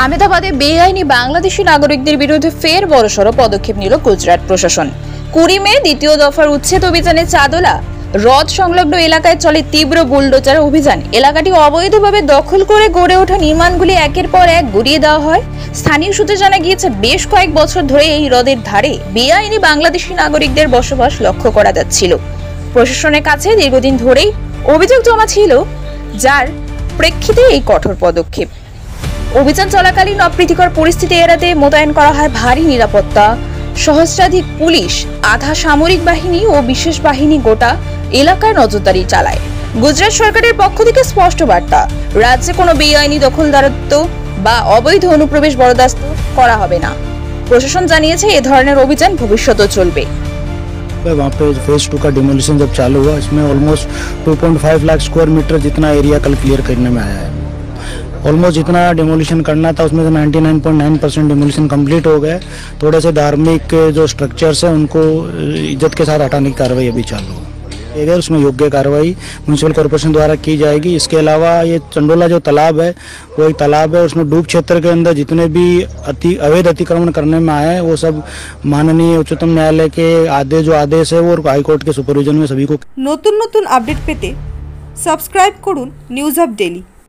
আহমেদাবাদে বেআইনি বাংলাদেশি নাগরিকদের বিরুদ্ধে ফের বড়সড় পদক্ষেপ নিল গুজরাট প্রশাসন। 20 মে দ্বিতীয় দফার উচ্ছেদ অভিযানে চাদোলা হ্রদ সংলগ্ন এলাকায় চলে তীব্র বুলডোজার অভিযান। এলাকাটি অবৈধভাবে দখল করে গড়ে ওঠা নির্মাণগুলি একের পর এক গুড়িয়ে দেওয়া হয়। স্থানীয় সূত্রে জানা গিয়েছে, বেশ কয়েক বছর ধরে এই হ্রদের ধারে বেআইনি বাংলাদেশি নাগরিকদের বসবাস লক্ষ্য করা যাচ্ছিল। প্রশাসনের কাছে দীর্ঘদিন ধরেই অভিযোগ জমা ছিল, যার প্রেক্ষিতে এই কঠোর পদক্ষেপ। অভিযান চলাকালীন অপ্রীতিকর পরিস্থিতি এড়াতে মোতায়েন করা হয় ভারী নিরাপত্তা, সহস্রাধিক পুলিশ, আধা সামরিক বাহিনী ও বিশেষ বাহিনী গোটা এলাকায় নজরদারি চালায়। গুজরাট সরকারের পক্ষ থেকে স্পষ্ট বার্তা, রাজ্যে কোনো বেআইনি দখলদারত্ব বা অবৈধ অনুপ্রবেশ বরদাস্ত করা হবে না। প্রশাসন জানিয়েছে, এ ধরনের অভিযান ভবিষ্যতেও চলবে। वहाँ पे फेज 2 का डिमोलिशन जब चालू हुआ, इसमें ऑलमोस्ट 2.5 लाख स्क्वायर मीटर जितना एरिया कल क्लियर करने में आया है। ऑलमोस्ट जितना डिमोलिशन करना था उसमें से 99.9% डिमोलिशन कंप्लीट हो गया। थोड़े से धार्मिक जो स्ट्रक्चर्स हैं उनको इज्जत के साथ हटाने की कार्रवाई अभी चालू है। अगर उसमें योग्य कार्रवाई म्यूनसिपल कॉर्पोरेशन द्वारा की जाएगी। इसके अलावा ये चंडोला जो तालाब है वो एक तालाब है, उसमें डूब क्षेत्र के अंदर जितने भी अवैध अतिक्रमण करने में आए हैं वो सब माननीय उच्चतम न्यायालय के जो आदेश है वो हाईकोर्ट के सुपरविजन में सभी को। नतून नतून अपडेट पेते सबस्क्राइब करुन নিউজ আপ ডেইলি।